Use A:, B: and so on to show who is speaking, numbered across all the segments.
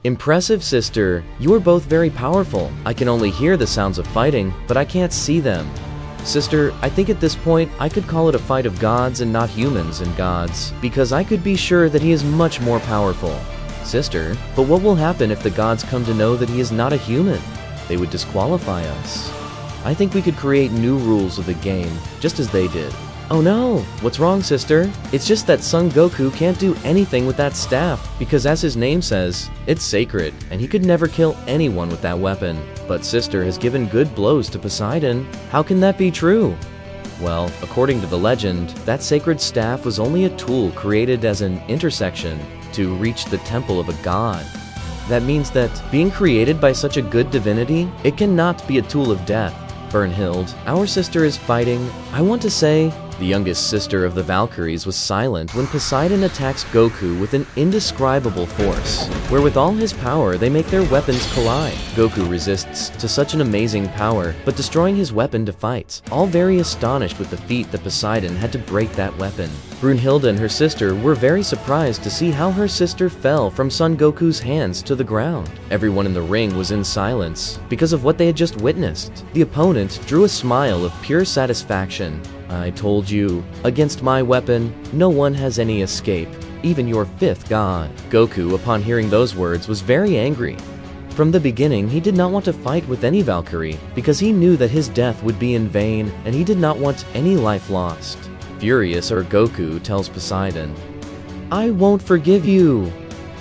A: Impressive, sister. You are both very powerful. I can only hear the sounds of fighting, but I can't see them. Sister, I think at this point, I could call it a fight of gods and not humans and gods, because I could be sure that he is much more powerful. Sister, but what will happen if the gods come to know that he is not a human? They would disqualify us. I think we could create new rules of the game, just as they did. Oh no! What's wrong, sister? It's just that Son Goku can't do anything with that staff, because as his name says, it's sacred, and he could never kill anyone with that weapon. But sister has given good blows to Poseidon. How can that be true? Well, according to the legend, that sacred staff was only a tool created as an intersection to reach the temple of a god. That means that, being created by such a good divinity, it cannot be a tool of death. Brunhild, our sister is fighting, I want to say, the youngest sister of the Valkyries was silent when Poseidon attacks Goku with an indescribable force, where with all his power they make their weapons collide. Goku resists to such an amazing power, but destroying his weapon to fight, all very astonished with the feat that Poseidon had to break that weapon. Brunhilde and her sister were very surprised to see how her sister fell from Son Goku's hands to the ground. Everyone in the ring was in silence because of what they had just witnessed. The opponent drew a smile of pure satisfaction. I told you, against my weapon, no one has any escape, even your fifth god. Goku, upon hearing those words, was very angry. From the beginning, he did not want to fight with any Valkyrie, because he knew that his death would be in vain, and he did not want any life lost. Furious, Goku tells Poseidon, "I won't forgive you."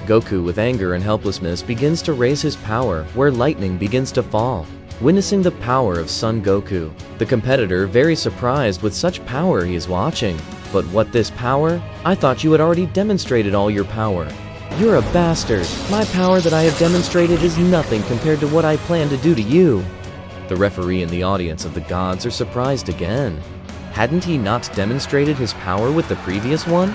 A: Goku, with anger and helplessness, begins to raise his power, where lightning begins to fall. Witnessing the power of Son Goku, the competitor very surprised with such power he is watching. But what this power? I thought you had already demonstrated all your power. You're a bastard. My power that I have demonstrated is nothing compared to what I plan to do to you. The referee and the audience of the gods are surprised again. Hadn't he not demonstrated his power with the previous one?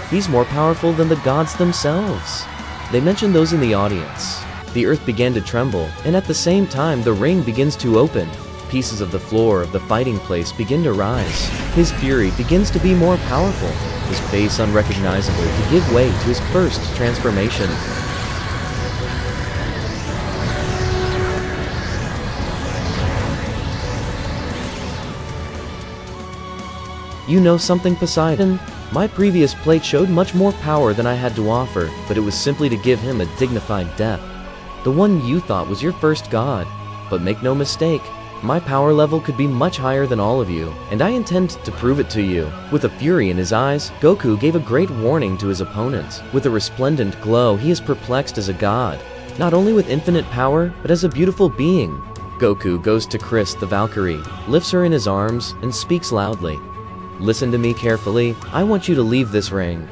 A: He's more powerful than the gods themselves. They mentioned those in the audience. The earth began to tremble, and at the same time the ring begins to open. Pieces of the floor of the fighting place begin to rise. His fury begins to be more powerful, his face unrecognizable to give way to his first transformation. You know something, Poseidon? My previous plate showed much more power than I had to offer, but it was simply to give him a dignified death. The one you thought was your first god. But make no mistake, my power level could be much higher than all of you, and I intend to prove it to you. With a fury in his eyes, Goku gave a great warning to his opponent. With a resplendent glow, he is perplexed as a god, not only with infinite power, but as a beautiful being. Goku goes to Chris the Valkyrie, lifts her in his arms, and speaks loudly. Listen to me carefully, I want you to leave this ring.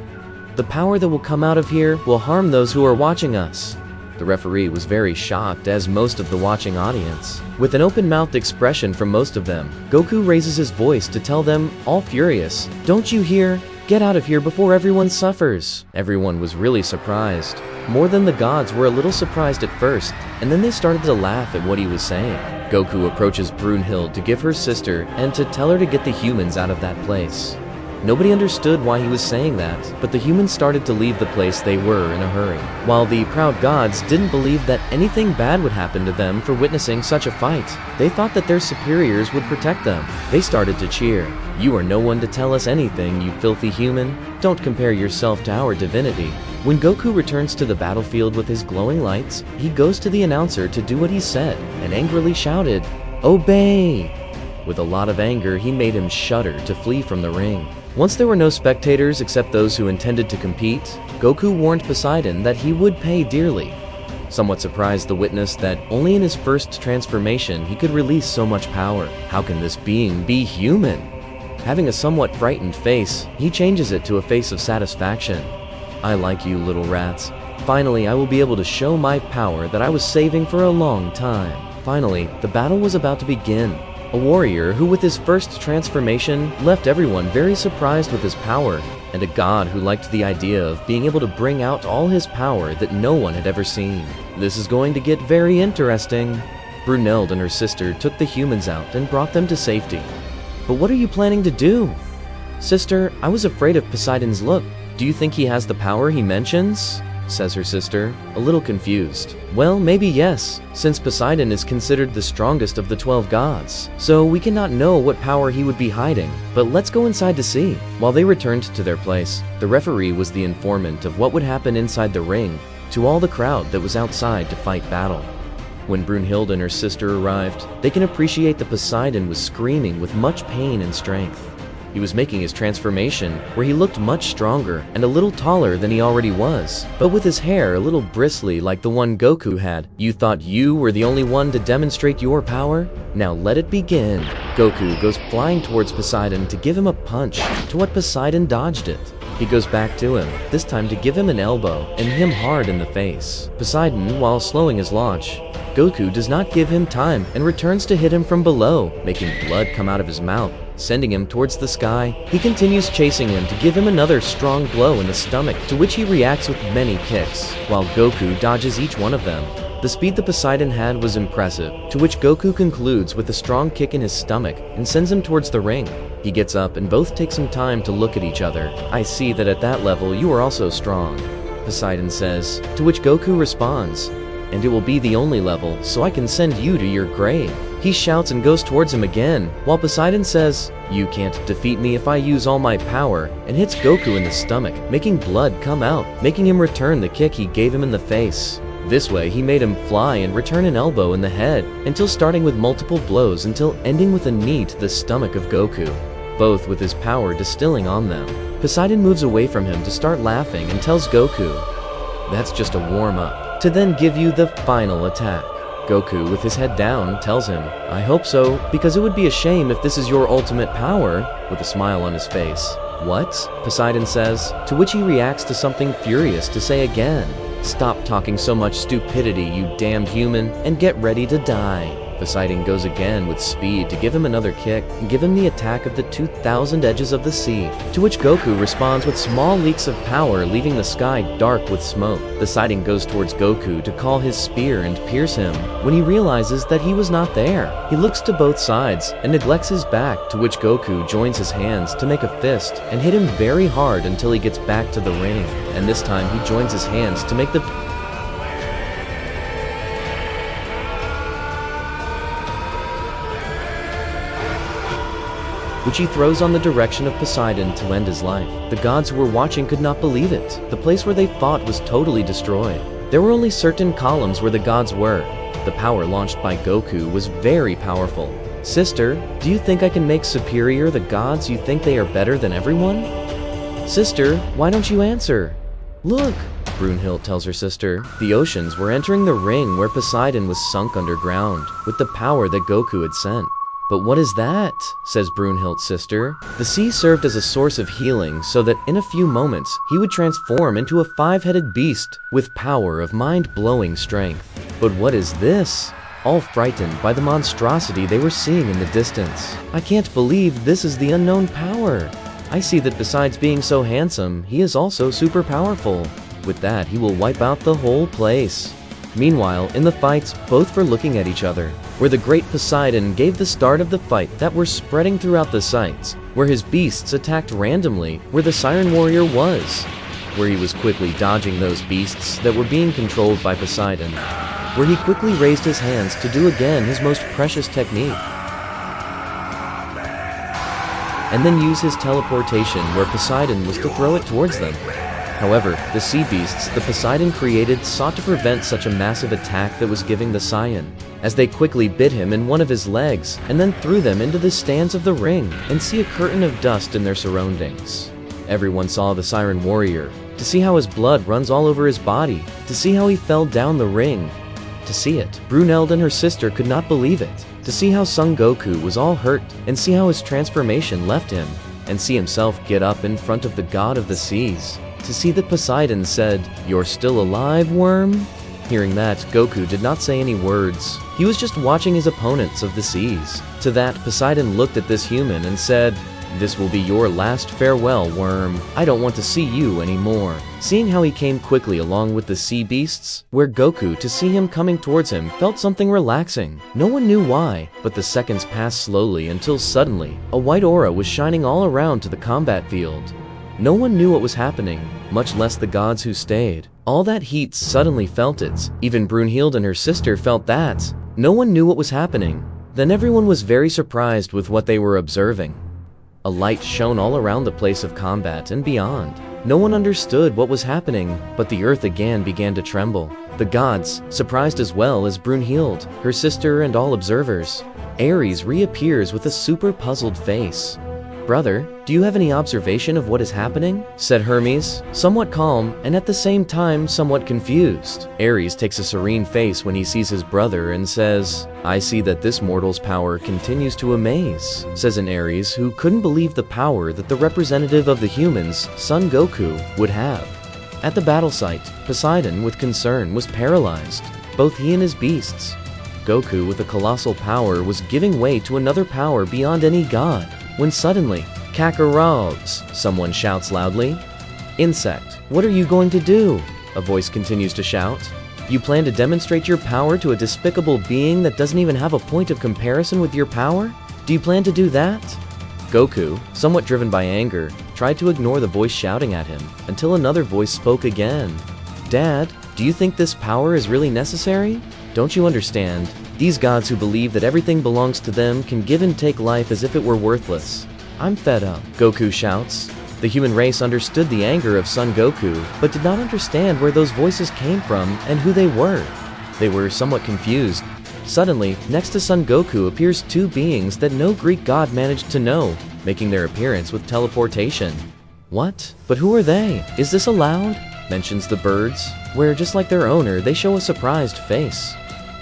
A: The power that will come out of here will harm those who are watching us. The referee was very shocked, as most of the watching audience. With an open-mouthed expression from most of them, Goku raises his voice to tell them, all furious, "Don't you hear? Get out of here before everyone suffers." Everyone was really surprised. More than the gods were a little surprised at first, and then they started to laugh at what he was saying. Goku approaches Brunhild to give her sister and to tell her to get the humans out of that place. Nobody understood why he was saying that, but the humans started to leave the place they were in a hurry. While the proud gods didn't believe that anything bad would happen to them for witnessing such a fight, they thought that their superiors would protect them. They started to cheer. "You are no one to tell us anything, you filthy human. Don't compare yourself to our divinity." When Goku returns to the battlefield with his glowing lights, he goes to the announcer to do what he said, and angrily shouted, "Obey!" With a lot of anger, he made him shudder to flee from the ring. Once there were no spectators except those who intended to compete, Goku warned Poseidon that he would pay dearly. Somewhat surprised, the witness that only in his first transformation he could release so much power. How can this being be human? Having a somewhat frightened face, he changes it to a face of satisfaction. "I like you, little rats. Finally, I will be able to show my power that I was saving for a long time." Finally, the battle was about to begin. A warrior who with his first transformation left everyone very surprised with his power, and a god who liked the idea of being able to bring out all his power that no one had ever seen. This is going to get very interesting. Brunhilde and her sister took the humans out and brought them to safety. "But what are you planning to do?" "Sister, I was afraid of Poseidon's look. Do you think he has the power he mentions?" says her sister, a little confused. Well, maybe yes, since Poseidon is considered the strongest of the 12 gods. So we cannot know what power he would be hiding, but let's go inside to see. While they returned to their place, the referee was the informant of what would happen inside the ring to all the crowd that was outside to fight battle. When Brunhild and her sister arrived, they can appreciate that Poseidon was screaming with much pain and strength. He was making his transformation, where he looked much stronger and a little taller than he already was, but with his hair a little bristly like the one Goku had. You thought you were the only one to demonstrate your power? Now let it begin. Goku goes flying towards Poseidon to give him a punch, to what Poseidon dodged it. He goes back to him, this time to give him an elbow and hit him hard in the face. Poseidon, while slowing his launch, Goku does not give him time and returns to hit him from below, making blood come out of his mouth, sending him towards the sky. He continues chasing him to give him another strong blow in the stomach, to which he reacts with many kicks, while Goku dodges each one of them. The speed that Poseidon had was impressive, to which Goku concludes with a strong kick in his stomach and sends him towards the ring. He gets up and both take some time to look at each other. I see that at that level you are also strong, Poseidon says, to which Goku responds, and it will be the only level, so I can send you to your grave. He shouts and goes towards him again, while Poseidon says, you can't defeat me if I use all my power, and hits Goku in the stomach, making blood come out, making him return the kick he gave him in the face. This way, he made him fly and return an elbow in the head, until starting with multiple blows until ending with a knee to the stomach of Goku, both with his power distilling on them. Poseidon moves away from him to start laughing and tells Goku, that's just a warm-up, to then give you the final attack. Goku, with his head down, tells him, I hope so, because it would be a shame if this is your ultimate power, with a smile on his face. What? Poseidon says, to which he reacts to something furious to say again, stop talking so much stupidity, you damned human, and get ready to die. Poseidon goes again with speed to give him another kick and give him the attack of the 2,000 edges of the sea, to which Goku responds with small leaks of power, leaving the sky dark with smoke. Poseidon goes towards Goku to call his spear and pierce him, when he realizes that he was not there. He looks to both sides and neglects his back, to which Goku joins his hands to make a fist and hit him very hard until he gets back to the ring, and this time he joins his hands to make the which he throws on the direction of Poseidon to end his life. The gods who were watching could not believe it. The place where they fought was totally destroyed. There were only certain columns where the gods were. The power launched by Goku was very powerful. Sister, do you think I can make superior the gods? You think they are better than everyone? Sister, why don't you answer? Look, Brunhild tells her sister. The oceans were entering the ring where Poseidon was sunk underground, with the power that Goku had sent. But what is that? Says Brunhild's sister. The sea served as a source of healing so that in a few moments he would transform into a 5-headed beast with power of mind-blowing strength. But what is this? All frightened by the monstrosity they were seeing in the distance. I can't believe this is the unknown power. I see that besides being so handsome, he is also super powerful. With that, he will wipe out the whole place. Meanwhile, in the fights, both were looking at each other, where the great Poseidon gave the start of the fight that were spreading throughout the sights, where his beasts attacked randomly where the Siren Warrior was, where he was quickly dodging those beasts that were being controlled by Poseidon, where he quickly raised his hands to do again his most precious technique, and then use his teleportation where Poseidon was to throw it towards them. However, the sea beasts that Poseidon created sought to prevent such a massive attack that was giving the Saiyan, as they quickly bit him in one of his legs and then threw them into the stands of the ring and see a curtain of dust in their surroundings. Everyone saw the Siren Warrior, to see how his blood runs all over his body, to see how he fell down the ring, to see it. Brunhild and her sister could not believe it, to see how Son Goku was all hurt and see how his transformation left him, and see himself get up in front of the god of the seas. To see that Poseidon said, "You're still alive, worm?" Hearing that, Goku did not say any words. He was just watching his opponents of the seas. To that, Poseidon looked at this human and said, "This will be your last farewell, worm. I don't want to see you anymore." Seeing how he came quickly along with the sea beasts, where Goku, to see him coming towards him, felt something relaxing. No one knew why, but the seconds passed slowly until suddenly, a white aura was shining all around to the combat field. No one knew what was happening, much less the gods who stayed. All that heat suddenly felt it. Even Brunhild and her sister felt that. No one knew what was happening. Then everyone was very surprised with what they were observing. A light shone all around the place of combat and beyond. No one understood what was happening, but the earth again began to tremble. The gods, surprised as well as Brunhild, her sister and all observers. Ares reappears with a super puzzled face. "Brother, do you have any observation of what is happening?" said Hermes, somewhat calm and at the same time somewhat confused. Ares takes a serene face when he sees his brother and says, "I see that this mortal's power continues to amaze," says an Ares who couldn't believe the power that the representative of the humans, Son Goku, would have. At the battle site, Poseidon, with concern, was paralyzed, both he and his beasts. Goku, with a colossal power, was giving way to another power beyond any god. When suddenly, "Kakarogs!" someone shouts loudly. "Insect, what are you going to do?" a voice continues to shout. "You plan to demonstrate your power to a despicable being that doesn't even have a point of comparison with your power? Do you plan to do that?" Goku, somewhat driven by anger, tried to ignore the voice shouting at him, until another voice spoke again. "Dad, do you think this power is really necessary? Don't you understand? These gods who believe that everything belongs to them can give and take life as if it were worthless. I'm fed up," Goku shouts. The human race understood the anger of Son Goku, but did not understand where those voices came from and who they were. They were somewhat confused. Suddenly, next to Son Goku appears two beings that no Greek god managed to know, making their appearance with teleportation. "What? But who are they? Is this allowed?" mentions the birds, where just like their owner, they show a surprised face.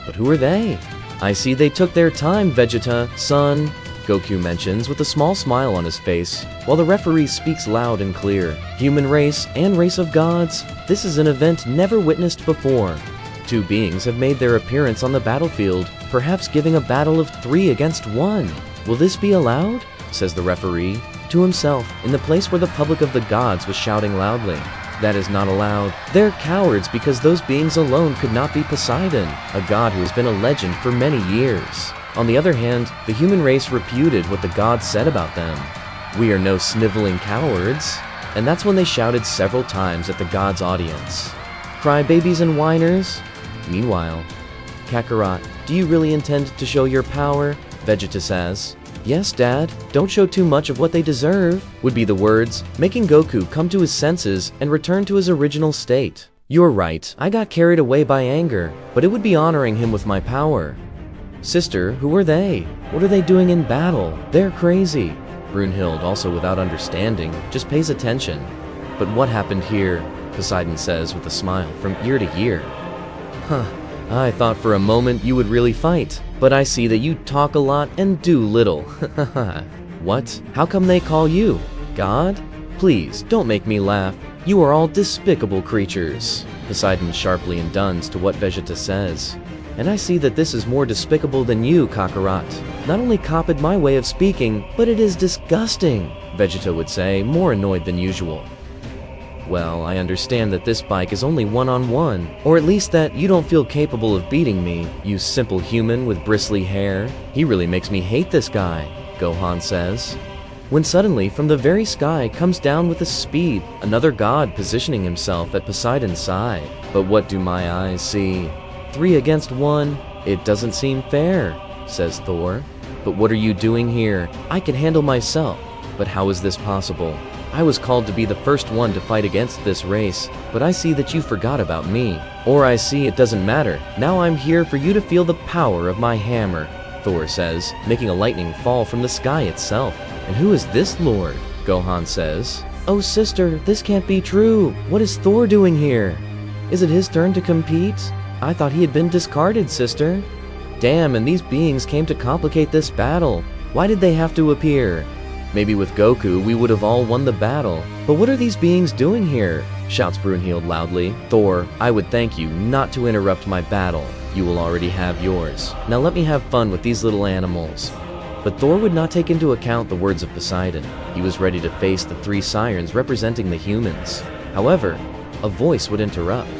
A: "But who are they?" "I see they took their time, Vegeta, son," Goku mentions with a small smile on his face, while the referee speaks loud and clear. "Human race and race of gods, this is an event never witnessed before. Two beings have made their appearance on the battlefield, perhaps giving a battle of 3 against 1. Will this be allowed?" says the referee, to himself, in the place where the public of the gods was shouting loudly. "That is not allowed. They're cowards because those beings alone could not be Poseidon, a god who has been a legend for many years." On the other hand, the human race reputed what the gods said about them. "We are no sniveling cowards." And that's when they shouted several times at the gods' audience. "Crybabies and whiners?" Meanwhile, "Kakarot, do you really intend to show your power?" Vegeta says. "Yes, Dad, don't show too much of what they deserve," would be the words, making Goku come to his senses and return to his original state. "You're right, I got carried away by anger, but it would be honoring him with my power." "Sister, who are they? What are they doing in battle? They're crazy." Brunhild, also without understanding, just pays attention. "But what happened here?" Poseidon says with a smile from ear to ear. "Huh, I thought for a moment you would really fight, but I see that you talk a lot and do little." "What? How come they call you God? Please, don't make me laugh. You are all despicable creatures." Poseidon sharply undoes to what Vegeta says. "And I see that this is more despicable than you, Kakarot. Not only copied my way of speaking, but it is disgusting," Vegeta would say, more annoyed than usual. "Well, I understand that this bike is only one-on-one, or at least that you don't feel capable of beating me, you simple human with bristly hair. He really makes me hate this guy," Gohan says. When suddenly, from the very sky comes down with a speed, another god positioning himself at Poseidon's side. "But what do my eyes see? 3 against 1? It doesn't seem fair," says Thor. "But what are you doing here? I can handle myself." "But how is this possible? I was called to be the first one to fight against this race, but I see that you forgot about me. Or I see it doesn't matter. Now I'm here for you to feel the power of my hammer," Thor says, making a lightning fall from the sky itself. "And who is this lord?" Gohan says. "Oh sister, this can't be true. What is Thor doing here? Is it his turn to compete? I thought he had been discarded, sister." "Damn, and these beings came to complicate this battle. Why did they have to appear? Maybe with Goku we would have all won the battle. But what are these beings doing here?" shouts Brunhild loudly. "Thor, I would thank you not to interrupt my battle. You will already have yours. Now let me have fun with these little animals." But Thor would not take into account the words of Poseidon. He was ready to face the 3 sirens representing the humans. However, a voice would interrupt.